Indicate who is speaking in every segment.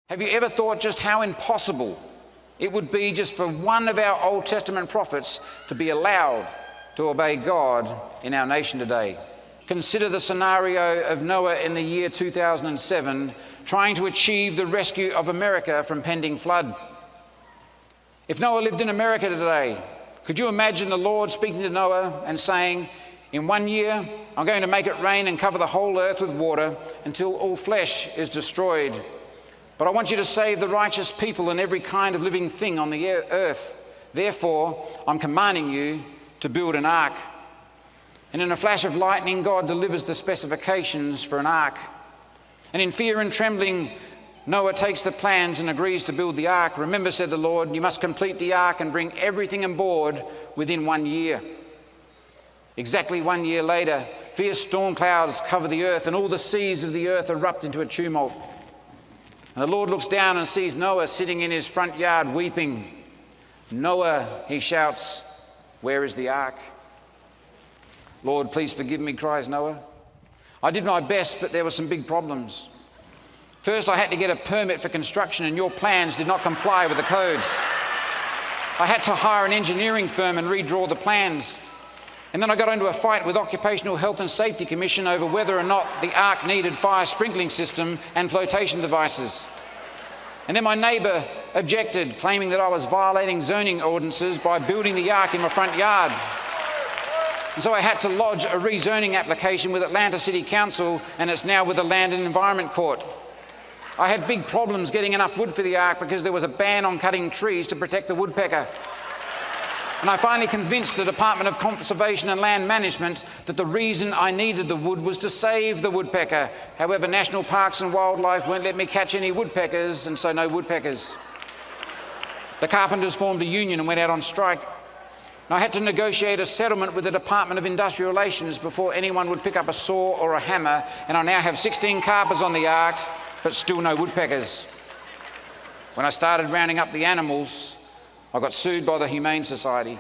Speaker 1: Have you ever thought just how impossible it would be just for one of our Old Testament prophets to be allowed to obey God in our nation today? Consider the scenario of Noah in the year 2007 trying to achieve the rescue of America from pending flood. If Noah lived in America today, could you imagine the Lord speaking to Noah and saying, "In 1 year, I'm going to make it rain and cover the whole earth with water until all flesh is destroyed. But I want you to save the righteous people and every kind of living thing on the earth. Therefore, I'm commanding you to build an ark." And in a flash of lightning, God delivers the specifications for an ark. And in fear and trembling, Noah takes the plans and agrees to build the ark. "Remember," said the Lord, "you must complete the ark and bring everything on board within 1 year." Exactly 1 year later, fierce storm clouds cover the earth and all the seas of the earth erupt into a tumult. And the Lord looks down and sees Noah sitting in his front yard weeping. "Noah," he shouts, "where is the ark?" "Lord, please forgive me," cries Noah. "I did my best, but there were some big problems. First, I had to get a permit for construction and your plans did not comply with the codes. I had to hire an engineering firm and redraw the plans. And then I got into a fight with Occupational Health and Safety Commission over whether or not the ark needed fire sprinkling system and flotation devices. And then my neighbour objected, claiming that I was violating zoning ordinances by building the ark in my front yard. And so I had to lodge a rezoning application with Atlanta City Council, and it's now with the Land and Environment Court. I had big problems getting enough wood for the ark because there was a ban on cutting trees to protect the woodpecker. And I finally convinced the Department of Conservation and Land Management that the reason I needed the wood was to save the woodpecker. However, National Parks and Wildlife won't let me catch any woodpeckers, and so no woodpeckers. The carpenters formed a union and went out on strike. And I had to negotiate a settlement with the Department of Industrial Relations before anyone would pick up a saw or a hammer, and I now have 16 carpers on the ark, but still no woodpeckers. When I started rounding up the animals, I got sued by the Humane Society.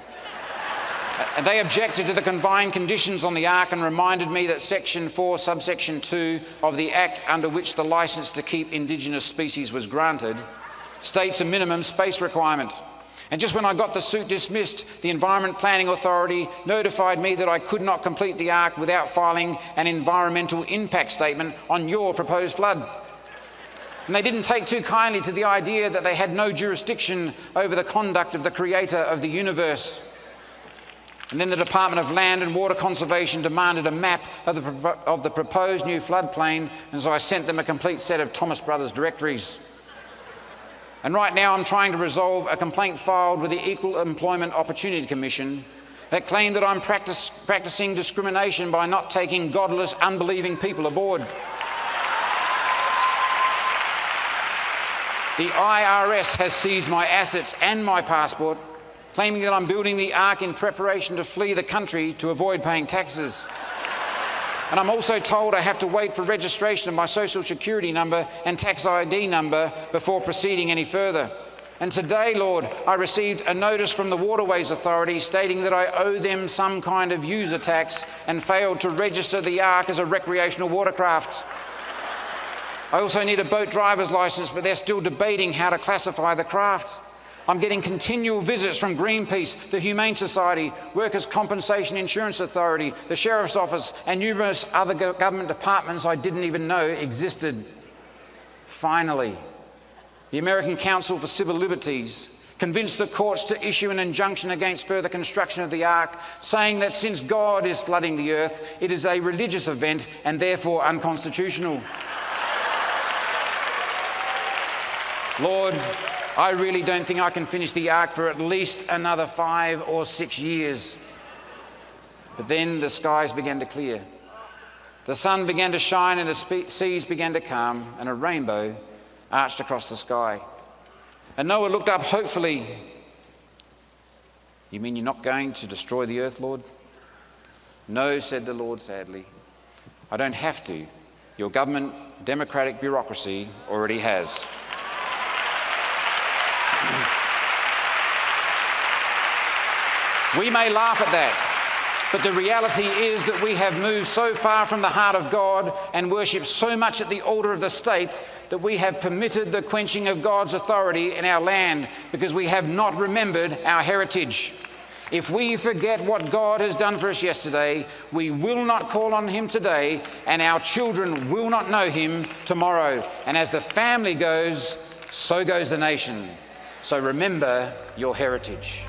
Speaker 1: And they objected to the confined conditions on the ark and reminded me that Section 4, subsection 2 of the Act under which the licence to keep Indigenous species was granted states a minimum space requirement. And just when I got the suit dismissed, the Environment Planning Authority notified me that I could not complete the ark without filing an environmental impact statement on your proposed flood. And they didn't take too kindly to the idea that they had no jurisdiction over the conduct of the creator of the universe. And then the Department of Land and Water Conservation demanded a map of the proposed new floodplain, and so I sent them a complete set of Thomas Brothers directories. And right now I'm trying to resolve a complaint filed with the Equal Employment Opportunity Commission that claimed that I'm practicing discrimination by not taking godless, unbelieving people aboard. The IRS has seized my assets and my passport, claiming that I'm building the ark in preparation to flee the country to avoid paying taxes. And I'm also told I have to wait for registration of my social security number and tax ID number before proceeding any further. And today, Lord, I received a notice from the Waterways Authority stating that I owe them some kind of user tax and failed to register the ark as a recreational watercraft. I also need a boat driver's licence, but they're still debating how to classify the craft. I'm getting continual visits from Greenpeace, the Humane Society, Workers' Compensation Insurance Authority, the Sheriff's Office, and numerous other government departments I didn't even know existed. Finally, the American Council for Civil Liberties convinced the courts to issue an injunction against further construction of the ark, saying that since God is flooding the earth, it is a religious event and therefore unconstitutional. Lord, I really don't think I can finish the ark for at least another 5 or 6 years. But then the skies began to clear. The sun began to shine and the seas began to calm, and a rainbow arched across the sky. And Noah looked up hopefully. "You mean you're not going to destroy the earth, Lord?" "No," said the Lord sadly. "I don't have to. Your government democratic bureaucracy already has." We may laugh at that. But the reality is that we have moved so far from the heart of God and worshipped so much at the altar of the state that we have permitted the quenching of God's authority in our land because we have not remembered our heritage. If we forget what God has done for us yesterday, we will not call on him today, and our children will not know him tomorrow. And as the family goes, so goes the nation. So remember your heritage.